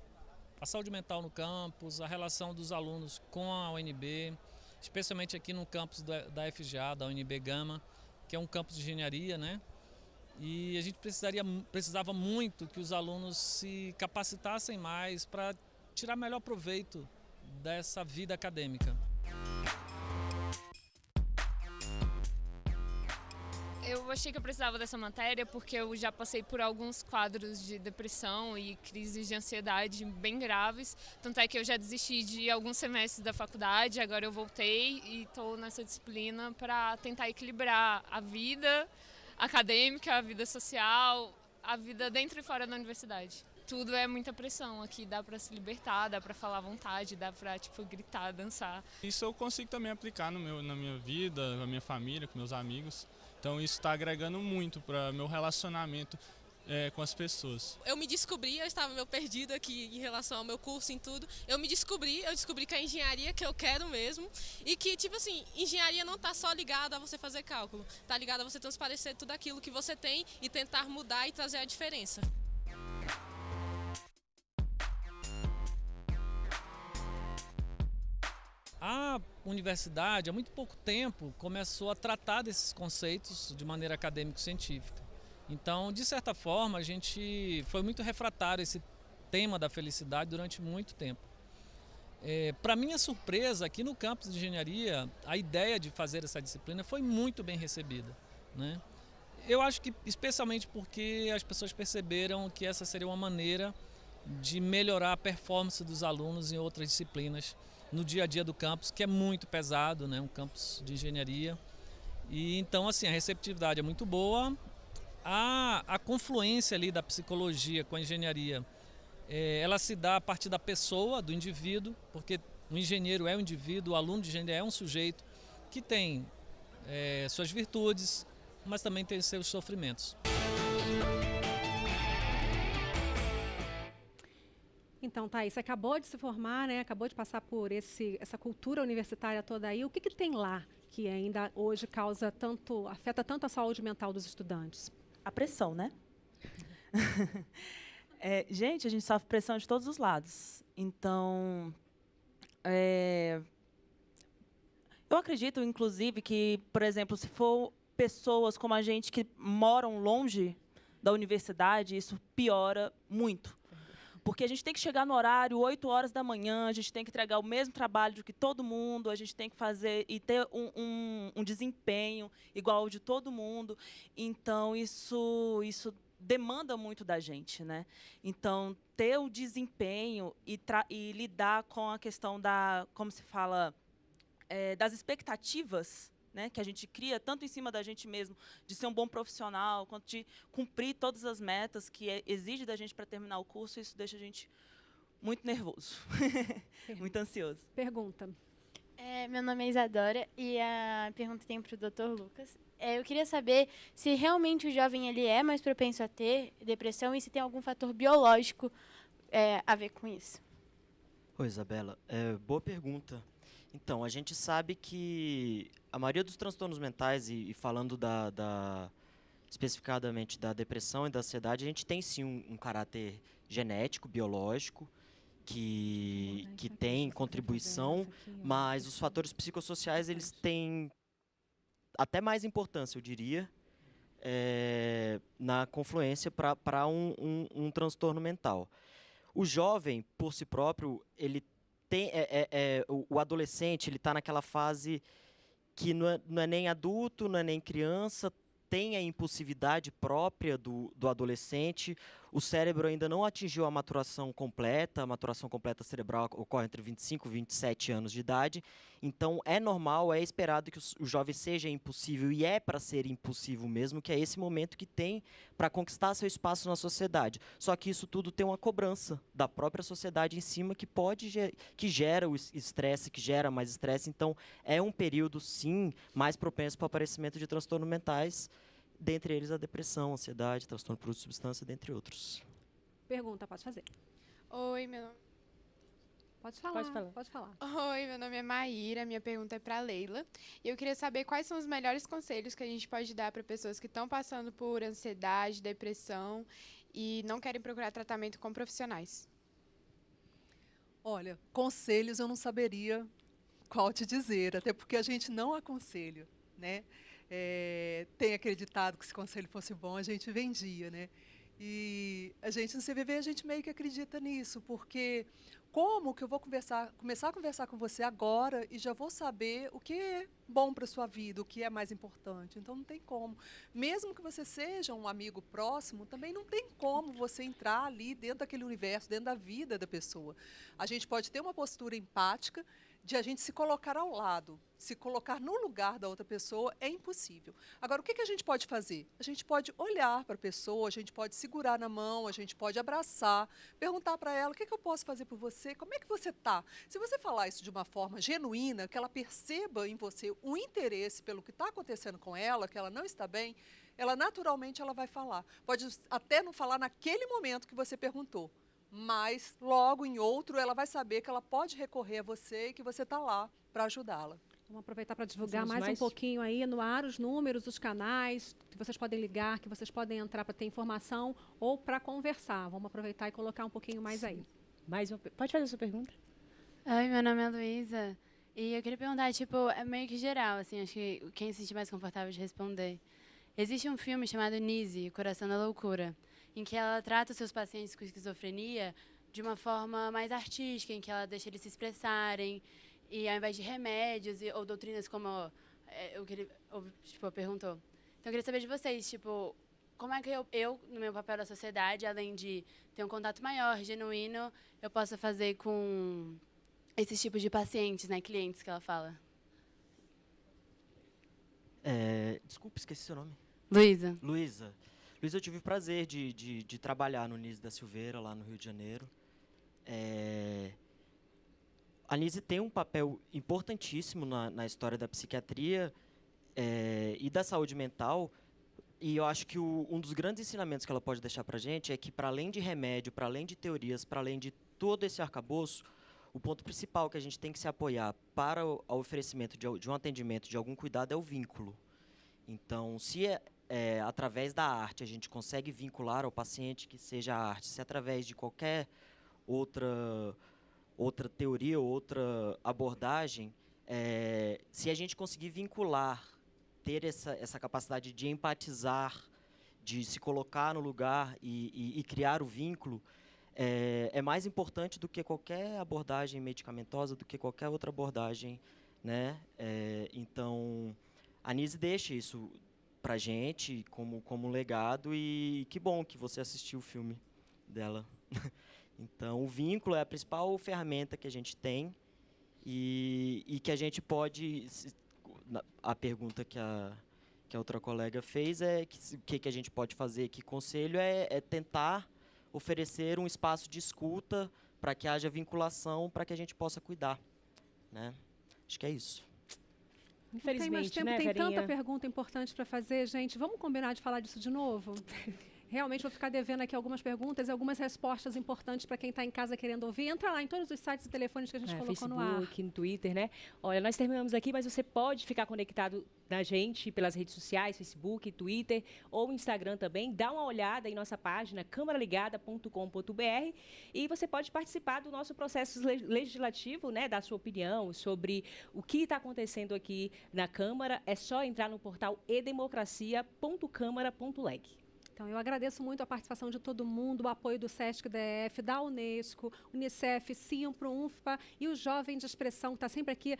a saúde mental no campus, a relação dos alunos com a UNB, especialmente aqui no campus da FGA, da UNB Gama, que é um campus de engenharia, né? E a gente precisava muito que os alunos se capacitassem mais para tirar melhor proveito dessa vida acadêmica. Eu achei que eu precisava dessa matéria porque eu já passei por alguns quadros de depressão e crises de ansiedade bem graves. Tanto é que eu já desisti de alguns semestres da faculdade, agora eu voltei e estou nessa disciplina para tentar equilibrar a vida acadêmica, a vida social, a vida dentro e fora da universidade. Tudo é muita pressão aqui, dá para se libertar, dá para falar à vontade, dá para gritar, dançar. Isso eu consigo também aplicar na minha vida, na minha família, com meus amigos. Então isso está agregando muito para meu relacionamento com as pessoas. Eu me descobri, eu estava meio perdida aqui em relação ao meu curso em tudo. Eu descobri que é a engenharia que eu quero mesmo e que, engenharia não está só ligada a você fazer cálculo, está ligada a você transparecer tudo aquilo que você tem e tentar mudar e trazer a diferença. A universidade, há muito pouco tempo, começou a tratar desses conceitos de maneira acadêmico-científica. Então, de certa forma, a gente foi muito refratário a esse tema da felicidade durante muito tempo. Para minha surpresa, aqui no campus de engenharia, a ideia de fazer essa disciplina foi muito bem recebida, né? Eu acho que especialmente porque as pessoas perceberam que essa seria uma maneira de melhorar a performance dos alunos em outras disciplinas no dia a dia do campus, que é muito pesado, né? Um campus de engenharia. E então, a receptividade é muito boa. A confluência ali da psicologia com a engenharia, ela se dá a partir da pessoa, do indivíduo, porque o engenheiro é um indivíduo, o aluno de engenharia é um sujeito que tem suas virtudes, mas também tem seus sofrimentos. Então, Thaís, você acabou de se formar, né? Acabou de passar por essa cultura universitária toda aí. O que tem lá que ainda hoje afeta tanto a saúde mental dos estudantes? A pressão, né? Gente, a gente sofre pressão de todos os lados. Então, eu acredito, inclusive, que, por exemplo, se for pessoas como a gente que moram longe da universidade, isso piora muito. Porque a gente tem que chegar no horário, 8 horas da manhã, a gente tem que entregar o mesmo trabalho que todo mundo, a gente tem que fazer e ter um desempenho igual ao de todo mundo. Então, isso demanda muito da gente, né? Então, ter o desempenho e lidar com a questão como se fala, das expectativas, né, que a gente cria, tanto em cima da gente mesmo, de ser um bom profissional, quanto de cumprir todas as metas que exige da gente para terminar o curso, isso deixa a gente muito nervoso, muito ansioso. Pergunta. Meu nome é Isadora e a pergunta tem para o Dr. Lucas. Eu queria saber se realmente o jovem ele é mais propenso a ter depressão e se tem algum fator biológico a ver com isso. Oi, Isabela. Boa pergunta. Então, a gente sabe que a maioria dos transtornos mentais, e falando especificadamente da depressão e da ansiedade, a gente tem sim um caráter genético, biológico, que tem contribuição, mas os fatores psicossociais eles têm até mais importância, eu diria, na confluência para um transtorno mental. O jovem, por si próprio, ele tem, o adolescente ele está naquela fase que não é nem adulto, não é nem criança, tem a impulsividade própria do adolescente. o cérebro ainda não atingiu a maturação completa cerebral ocorre entre 25 e 27 anos de idade, então é normal, é esperado que o jovem seja impulsivo, e é para ser impulsivo mesmo, que é esse momento que tem para conquistar seu espaço na sociedade. Só que isso tudo tem uma cobrança da própria sociedade em cima que gera o estresse, que gera mais estresse, então é um período, sim, mais propenso para o aparecimento de transtornos mentais, dentre eles a depressão, a ansiedade, transtorno por uso de substância, dentre outros. Pergunta, pode fazer. Oi, meu nome... Pode falar. Oi, meu nome é Maíra, minha pergunta é para Leila. E eu queria saber quais são os melhores conselhos que a gente pode dar para pessoas que estão passando por ansiedade, depressão e não querem procurar tratamento com profissionais. Olha, conselhos eu não saberia qual te dizer, até porque a gente não aconselha, né? Tem acreditado que se conselho fosse bom, a gente vendia, né? E a gente no CVV, a gente meio que acredita nisso, porque como que eu vou começar a conversar com você agora e já vou saber o que é bom para a sua vida, o que é mais importante? Então não tem como. Mesmo que você seja um amigo próximo, também não tem como você entrar ali dentro daquele universo, dentro da vida da pessoa. A gente pode ter uma postura empática, de a gente se colocar ao lado, se colocar no lugar da outra pessoa, é impossível. Agora, o que a gente pode fazer? A gente pode olhar para a pessoa, a gente pode segurar na mão, a gente pode abraçar, perguntar para ela, o que eu posso fazer por você? Como é que você está? Se você falar isso de uma forma genuína, que ela perceba em você o interesse pelo que está acontecendo com ela, que ela não está bem, ela naturalmente ela vai falar. Pode até não falar naquele momento que você perguntou, mas logo em outro ela vai saber que ela pode recorrer a você e que você está lá para ajudá-la. Vamos aproveitar para divulgar mais um pouquinho aí no ar os números, os canais que vocês podem ligar, que vocês podem entrar para ter informação ou para conversar. Vamos aproveitar e colocar um pouquinho mais aí. Pode fazer a sua pergunta? Oi, meu nome é Luísa e eu queria perguntar, tipo, é meio que geral, assim, acho que quem se sentir mais confortável de responder. Existe um filme chamado Nise, Coração da Loucura, em que ela trata os seus pacientes com esquizofrenia de uma forma mais artística, em que ela deixa eles se expressarem, e ao invés de remédios ou doutrinas como perguntou. Então, eu queria saber de vocês, tipo, como é que eu, no meu papel da sociedade, além de ter um contato maior, genuíno, eu posso fazer com esses tipos de pacientes, né, clientes que ela fala? Desculpa, esqueci seu nome. Luísa. Luísa, eu tive o prazer de trabalhar no Nise da Silveira, lá no Rio de Janeiro. A Nise tem um papel importantíssimo na história da psiquiatria e da saúde mental, e eu acho que um dos grandes ensinamentos que ela pode deixar para a gente é que, para além de remédio, para além de teorias, para além de todo esse arcabouço, o ponto principal que a gente tem que se apoiar para o oferecimento de um atendimento, de algum cuidado, é o vínculo. Então, se através da arte a gente consegue vincular ao paciente, que seja a arte, se através de qualquer outra teoria, outra abordagem, se a gente conseguir vincular, ter essa capacidade de empatizar, de se colocar no lugar e criar o vínculo, é mais importante do que qualquer abordagem medicamentosa, do que qualquer outra abordagem, né? Então, a Nise deixa isso pra gente como um legado, e que bom que você assistiu o filme dela. Então, o vínculo é a principal ferramenta que a gente tem e que a gente pode... A pergunta que a outra colega fez é o que a gente pode fazer, que conselho é tentar oferecer um espaço de escuta para que haja vinculação, para que a gente possa cuidar, né? Acho que é isso. Infelizmente, tem mais tempo, né, tem tanta pergunta importante para fazer, gente. Vamos combinar de falar disso de novo? Realmente vou ficar devendo aqui algumas perguntas e algumas respostas importantes para quem está em casa querendo ouvir. Entra lá em todos os sites e telefones que a gente colocou Facebook, no ar. no Twitter, né? Olha, nós terminamos aqui, mas você pode ficar conectado na gente pelas redes sociais, Facebook, Twitter ou Instagram também. Dá uma olhada em nossa página, câmaraligada.com.br, e você pode participar do nosso processo legislativo, né? Dar sua opinião sobre o que está acontecendo aqui na Câmara. É só entrar no portal edemocracia.câmara.leg. Então, eu agradeço muito a participação de todo mundo, o apoio do SESC-DF, da Unesco, Unicef, Simpro, UNFPA e o Jovem de Expressão, que está sempre aqui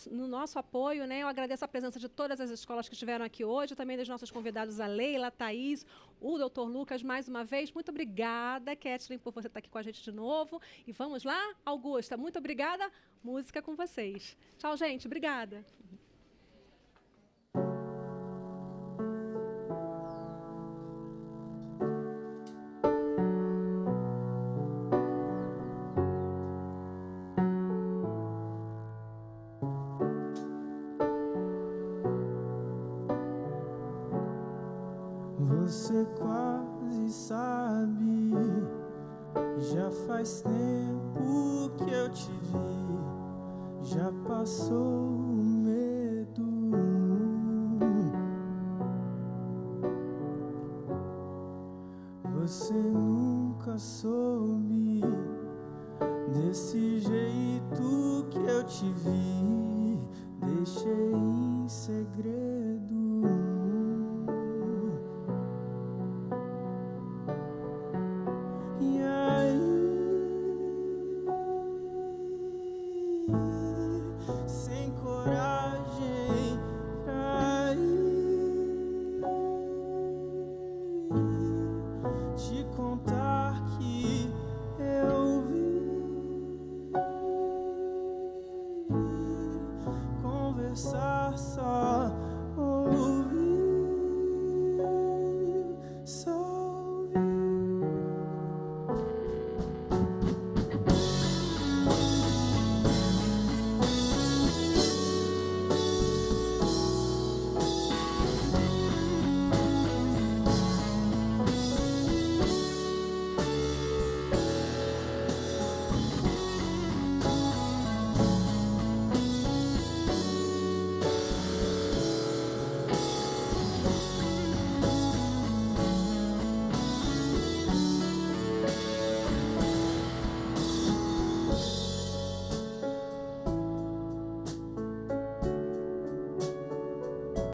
no nosso apoio, né? Eu agradeço a presença de todas as escolas que estiveram aqui hoje, também dos nossos convidados, a Leila, a Thaís, o Dr. Lucas, mais uma vez. Muito obrigada, Kathleen, por você estar aqui com a gente de novo. E vamos lá, Augusta, muito obrigada. Música com vocês. Tchau, gente. Obrigada. Você quase sabe, já faz tempo que eu te vi, já passou o medo. Você nunca soube desse jeito que eu te vi, deixei em segredo.